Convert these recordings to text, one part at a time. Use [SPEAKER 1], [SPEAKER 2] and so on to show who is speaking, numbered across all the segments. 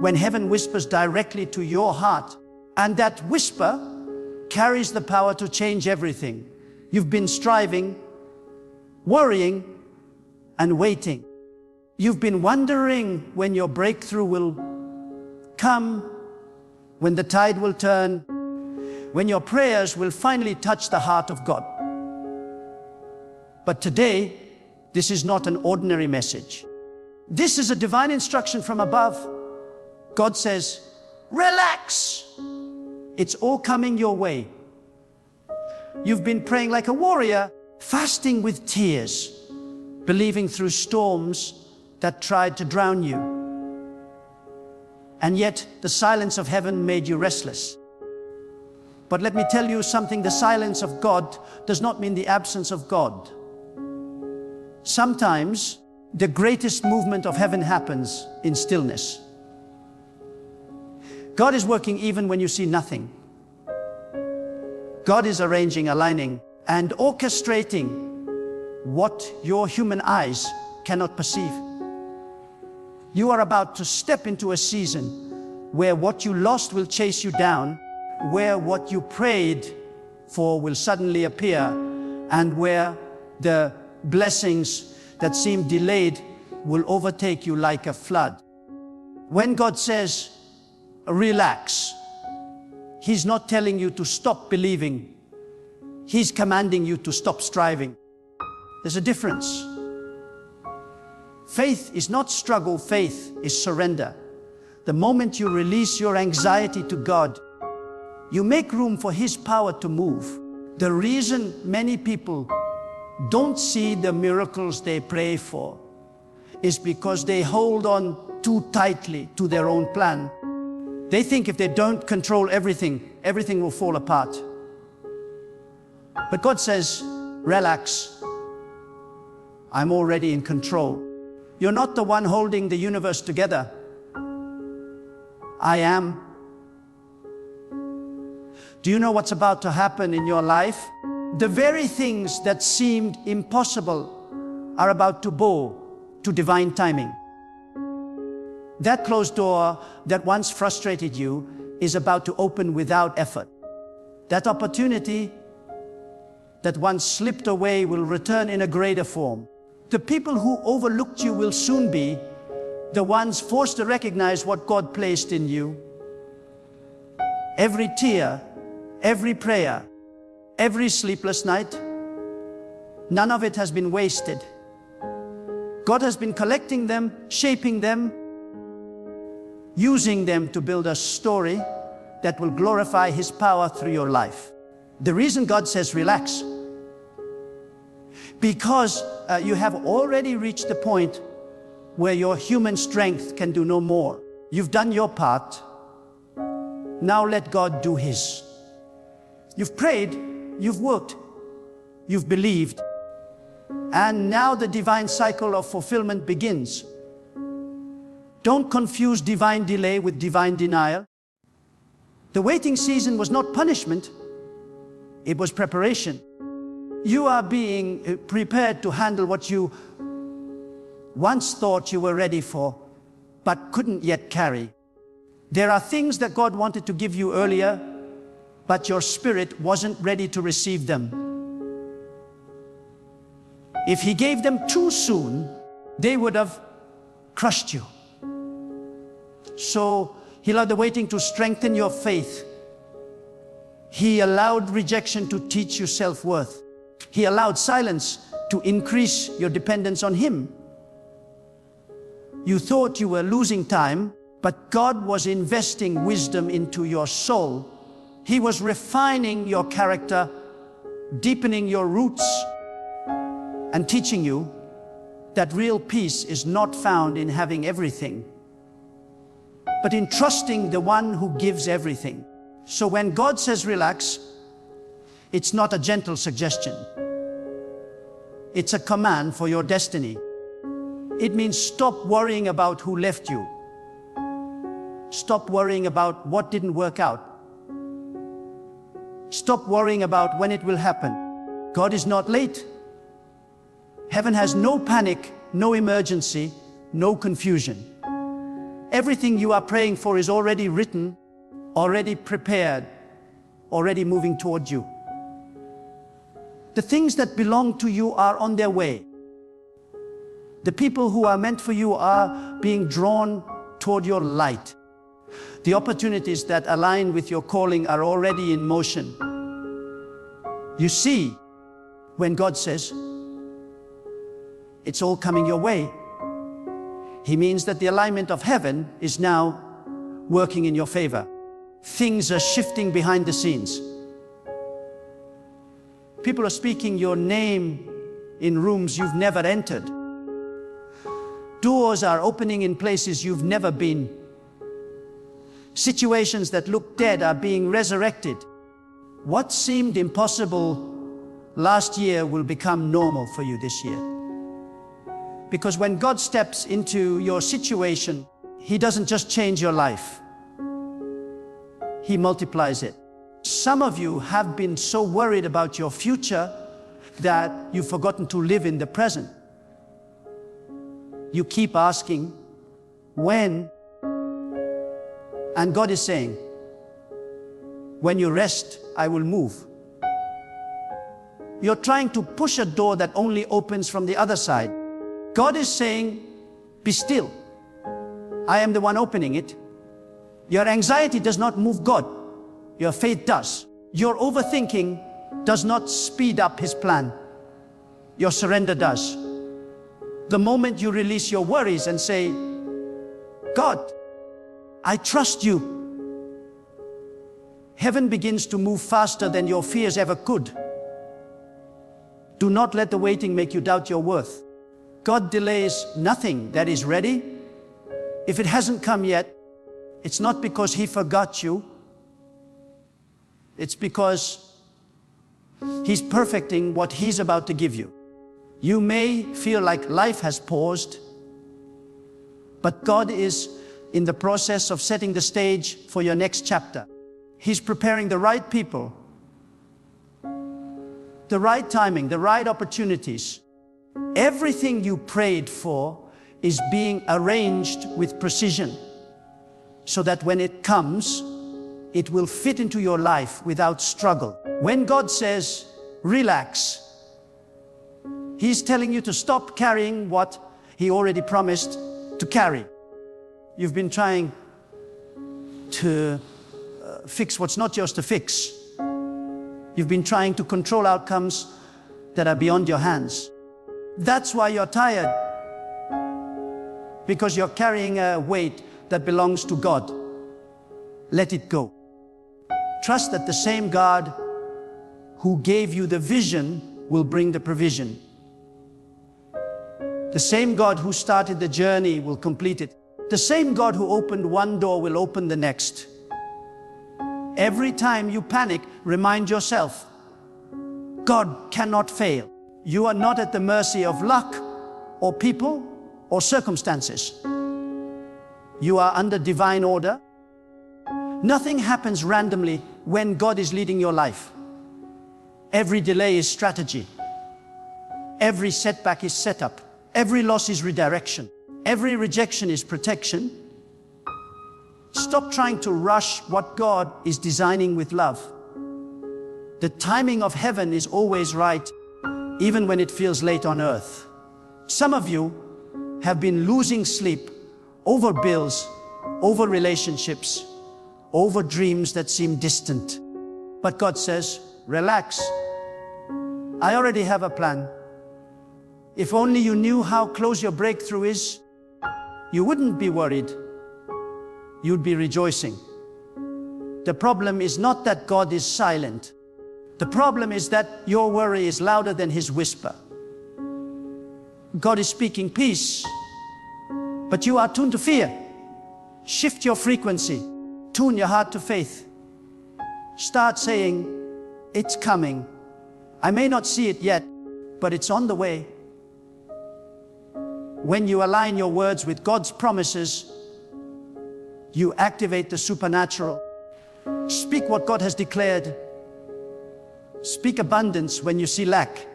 [SPEAKER 1] when heaven whispers directly to your heart, and that whisper carries the power to change everything. You've been striving, worrying, and waiting. You've been wondering when your breakthrough will come, when the tide will turn, when your prayers will finally touch the heart of God. But today, this is not an ordinary message. This is a divine instruction from above. God says, relax. It's all coming your way. You've been praying like a warrior, fasting with tears, believing through storms that tried to drown you. And yet, the silence of heaven made you restless. But let me tell you something, the silence of God does not mean the absence of God. Sometimes, the greatest movement of heaven happens in stillness. God is working even when you see nothing. God is arranging, aligning, and orchestrating what your human eyes cannot perceive. You are about to step into a season where what you lost will chase you down, where what you prayed for will suddenly appear, and where the blessings that seem delayed will overtake you like a flood. When God says, relax, He's not telling you to stop believing. He's commanding you to stop striving. There's a difference. Faith is not struggle, faith is surrender. The moment you release your anxiety to God, you make room for His power to move. The reason many people don't see the miracles they pray for is because they hold on too tightly to their own plan. They think if they don't control everything, everything will fall apart. But God says, relax. I'm already in control. You're not the one holding the universe together. I am. Do you know what's about to happen in your life? The very things that seemed impossible are about to bow to divine timing. That closed door that once frustrated you is about to open without effort. That opportunity that once slipped away will return in a greater form. The people who overlooked you will soon be the ones forced to recognize what God placed in you. Every tear, every prayer, every sleepless night, none of it has been wasted. God has been collecting them, shaping them, using them to build a story that will glorify His power through your life. The reason God says relax, because you have already reached the point where your human strength can do no more. You've done your part. Now let God do His. You've prayed, you've worked, you've believed, and now the divine cycle of fulfillment begins. Don't confuse divine delay with divine denial. The waiting season was not punishment, it was preparation. You are being prepared to handle what you once thought you were ready for, but couldn't yet carry. There are things that God wanted to give you earlier, but your spirit wasn't ready to receive them. If He gave them too soon, they would have crushed you. So He allowed the waiting to strengthen your faith. He allowed rejection to teach you self-worth. He allowed silence to increase your dependence on Him. You thought you were losing time, but God was investing wisdom into your soul. He was refining your character, deepening your roots, and teaching you that real peace is not found in having everything, but in trusting the one who gives everything. So when God says relax, it's not a gentle suggestion. It's a command for your destiny. It means stop worrying about who left you. Stop worrying about what didn't work out. Stop worrying about when it will happen. God is not late. Heaven has no panic, no emergency, no confusion. Everything you are praying for is already written, already prepared, already moving toward you. The things that belong to you are on their way. The people who are meant for you are being drawn toward your light. The opportunities that align with your calling are already in motion. You see, when God says, it's all coming your way, He means that the alignment of heaven is now working in your favor. Things are shifting behind the scenes. People are speaking your name in rooms you've never entered. Doors are opening in places you've never been. Situations that look dead are being resurrected. What seemed impossible last year will become normal for you this year. Because when God steps into your situation, He doesn't just change your life. He multiplies it. Some of you have been so worried about your future that you've forgotten to live in the present. You keep asking, when? And God is saying, when you rest, I will move. You're trying to push a door that only opens from the other side. God is saying, be still. I am the one opening it. Your anxiety does not move God. Your faith does. Your overthinking does not speed up His plan. Your surrender does. The moment you release your worries and say, God, I trust you, heaven begins to move faster than your fears ever could. Do not let the waiting make you doubt your worth. God delays nothing that is ready. If it hasn't come yet, it's not because He forgot you. It's because He's perfecting what He's about to give you. You may feel like life has paused, but God is in the process of setting the stage for your next chapter. He's preparing the right people, the right timing, the right opportunities. Everything you prayed for is being arranged with precision, so that when it comes, it will fit into your life without struggle. When God says, relax, He's telling you to stop carrying what He already promised to carry. You've been trying to fix what's not yours to fix. You've been trying to control outcomes that are beyond your hands. That's why you're tired, because you're carrying a weight that belongs to God. Let it go. Trust that the same God who gave you the vision will bring the provision. The same God who started the journey will complete it. The same God who opened one door will open the next. Every time you panic, remind yourself, God cannot fail. You are not at the mercy of luck or people or circumstances. You are under divine order. Nothing happens randomly when God is leading your life. Every delay is strategy. Every setback is setup. Every loss is redirection. Every rejection is protection. Stop trying to rush what God is designing with love. The timing of heaven is always right, even when it feels late on earth. Some of you have been losing sleep over bills, over relationships, over dreams that seem distant. But God says, relax. I already have a plan. If only you knew how close your breakthrough is, you wouldn't be worried. You'd be rejoicing. The problem is not that God is silent. The problem is that your worry is louder than His whisper. God is speaking peace, but you are tuned to fear. Shift your frequency. Tune your heart to faith. Start saying, it's coming. I may not see it yet, but it's on the way. When you align your words with God's promises, you activate the supernatural. Speak what God has declared. Speak abundance when you see lack.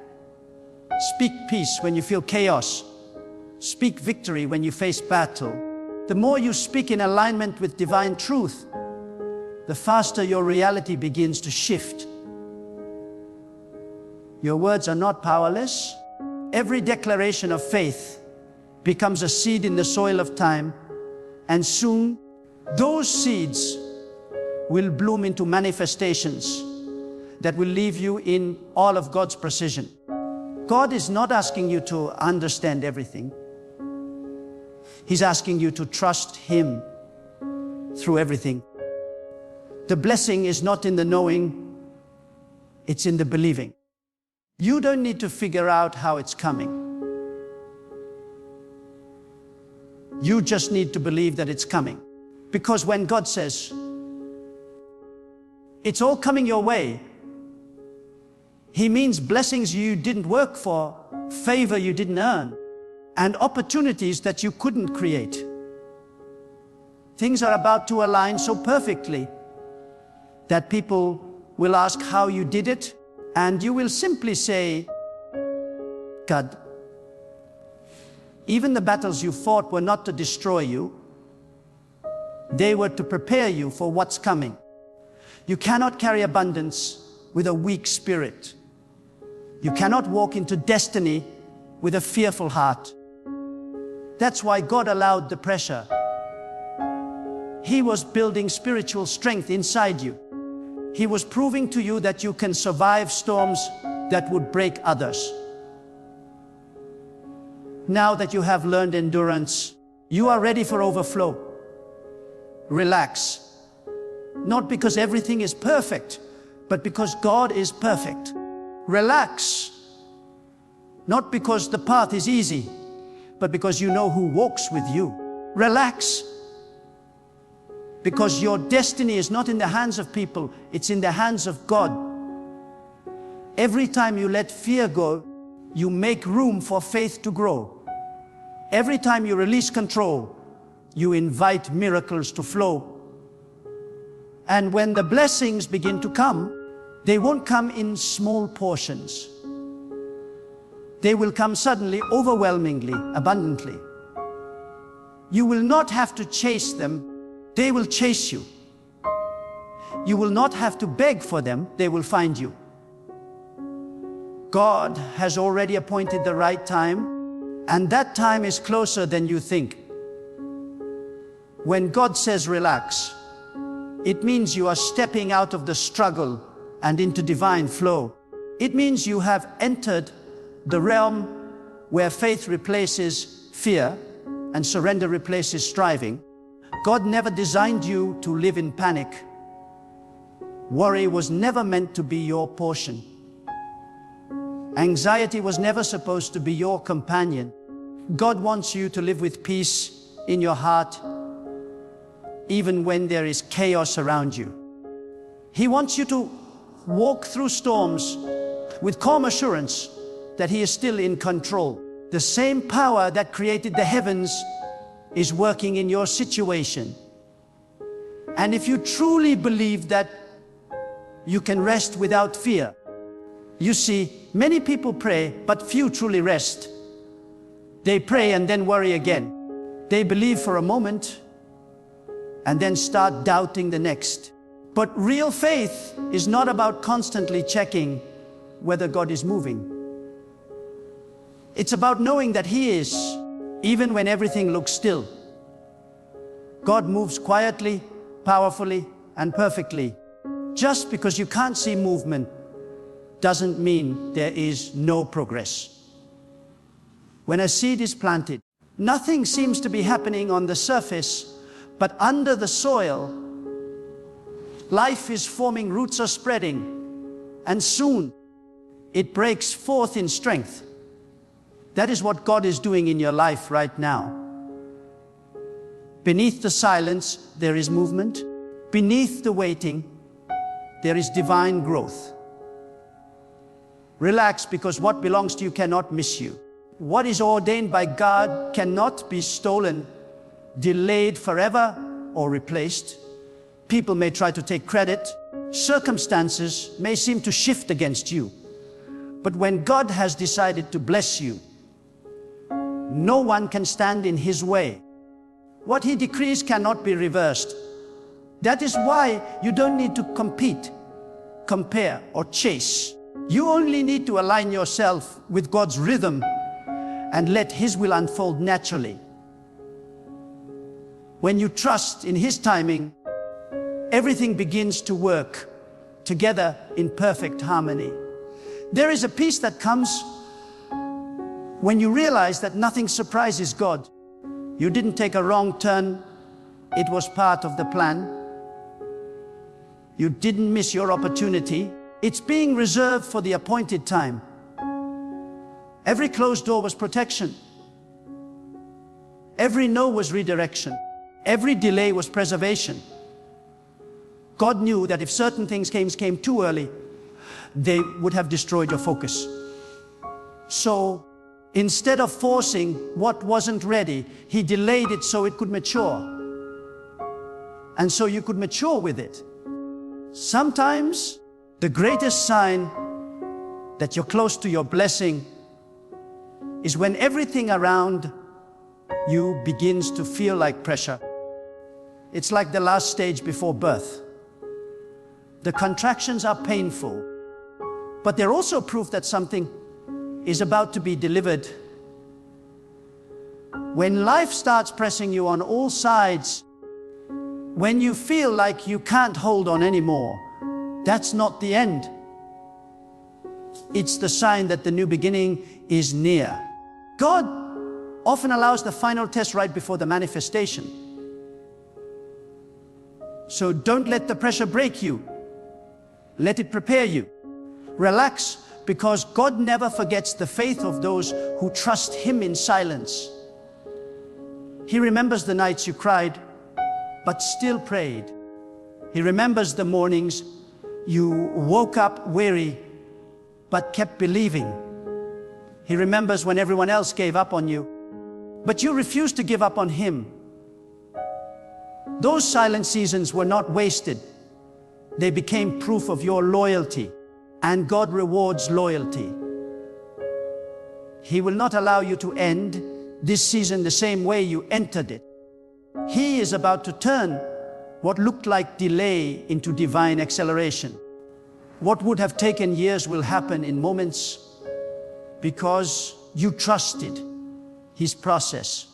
[SPEAKER 1] Speak peace when you feel chaos. Speak victory when you face battle. The more you speak in alignment with divine truth, the faster your reality begins to shift. Your words are not powerless. Every declaration of faith becomes a seed in the soil of time, and soon those seeds will bloom into manifestations that will leave you in all of God's precision. God is not asking you to understand everything. He's asking you to trust Him through everything. The blessing is not in the knowing, it's in the believing. You don't need to figure out how it's coming. You just need to believe that it's coming. Because when God says, it's all coming your way, He means blessings you didn't work for, favor you didn't earn, and opportunities that you couldn't create. Things are about to align so perfectly that people will ask how you did it, and you will simply say, God. Even the battles you fought were not to destroy you. They were to prepare you for what's coming. You cannot carry abundance with a weak spirit. You cannot walk into destiny with a fearful heart. That's why God allowed the pressure. He was building spiritual strength inside you. He was proving to you that you can survive storms that would break others. Now that you have learned endurance, you are ready for overflow. Relax. Not because everything is perfect, but because God is perfect. Relax. Not because the path is easy, but because you know who walks with you. Relax. Because your destiny is not in the hands of people, it's in the hands of God. Every time you let fear go, you make room for faith to grow. Every time you release control, you invite miracles to flow. And when the blessings begin to come, they won't come in small portions. They will come suddenly, overwhelmingly, abundantly. You will not have to chase them, they will chase you. You will not have to beg for them, they will find you. God has already appointed the right time, and that time is closer than you think. When God says relax, it means you are stepping out of the struggle and into divine flow. It means you have entered the realm where faith replaces fear and surrender replaces striving. God never designed you to live in panic. Worry was never meant to be your portion. Anxiety was never supposed to be your companion. God wants you to live with peace in your heart, even when there is chaos around you. He wants you to walk through storms with calm assurance that He is still in control. The same power that created the heavens is working in your situation. And if you truly believe that, you can rest without fear. You see, many people pray, but few truly rest. They pray and then worry again. They believe for a moment and then start doubting the next. But real faith is not about constantly checking whether God is moving. It's about knowing that He is, even when everything looks still. God moves quietly, powerfully, and perfectly. Just because you can't see movement doesn't mean there is no progress. When a seed is planted, nothing seems to be happening on the surface, but under the soil, life is forming, roots are spreading, and soon it breaks forth in strength. That is what God is doing in your life right now. Beneath the silence, there is movement. Beneath the waiting, there is divine growth. Relax, because what belongs to you cannot miss you. What is ordained by God cannot be stolen, delayed forever, or replaced. People may try to take credit. Circumstances may seem to shift against you. But when God has decided to bless you, no one can stand in His way. What He decrees cannot be reversed. That is why you don't need to compete, compare, or chase. You only need to align yourself with God's rhythm and let His will unfold naturally. When you trust in His timing, everything begins to work together in perfect harmony. There is a peace that comes when you realize that nothing surprises God. You didn't take a wrong turn. It was part of the plan. You didn't miss your opportunity. It's being reserved for the appointed time. Every closed door was protection. Every no was redirection. Every delay was preservation. God knew that if certain things came too early, they would have destroyed your focus. So instead of forcing what wasn't ready, He delayed it so it could mature. And so you could mature with it. Sometimes the greatest sign that you're close to your blessing is when everything around you begins to feel like pressure. It's like the last stage before birth. The contractions are painful, but they're also proof that something is about to be delivered. When life starts pressing you on all sides, when you feel like you can't hold on anymore, that's not the end. It's the sign that the new beginning is near. God often allows the final test right before the manifestation. So don't let the pressure break you. Let it prepare you. Relax, because God never forgets the faith of those who trust Him in silence. He remembers the nights you cried, but still prayed. He remembers the mornings you woke up weary, but kept believing. He remembers when everyone else gave up on you, but you refused to give up on Him. Those silent seasons were not wasted. They became proof of your loyalty, and God rewards loyalty. He will not allow you to end this season the same way you entered it. He is about to turn what looked like delay into divine acceleration. What would have taken years will happen in moments because you trusted His process.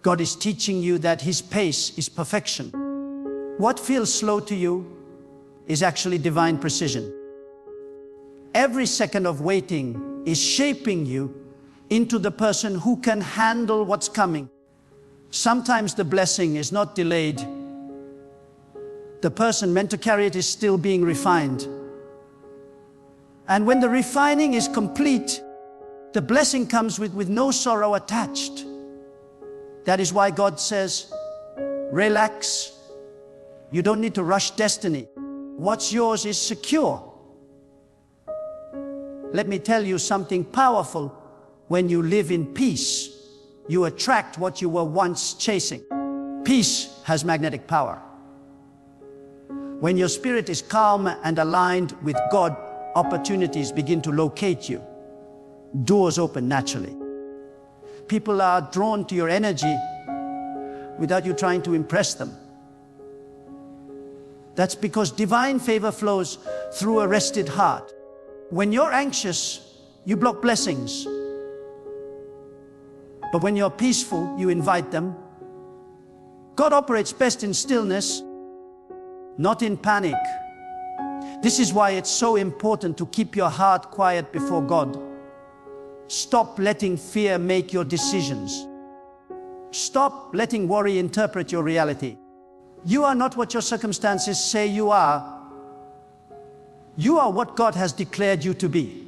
[SPEAKER 1] God is teaching you that His pace is perfection. What feels slow to you is actually divine precision. Every second of waiting is shaping you into the person who can handle what's coming. Sometimes the blessing is not delayed. The person meant to carry it is still being refined. And when the refining is complete, the blessing comes with no sorrow attached. That is why God says, relax. You don't need to rush destiny. What's yours is secure. Let me tell you something powerful. When you live in peace, you attract what you were once chasing. Peace has magnetic power. When your spirit is calm and aligned with God, opportunities begin to locate you. Doors open naturally. People are drawn to your energy without you trying to impress them. That's because divine favor flows through a rested heart. When you're anxious, you block blessings. But when you're peaceful, you invite them. God operates best in stillness, not in panic. This is why it's so important to keep your heart quiet before God. Stop letting fear make your decisions. Stop letting worry interpret your reality. You are not what your circumstances say you are. You are what God has declared you to be.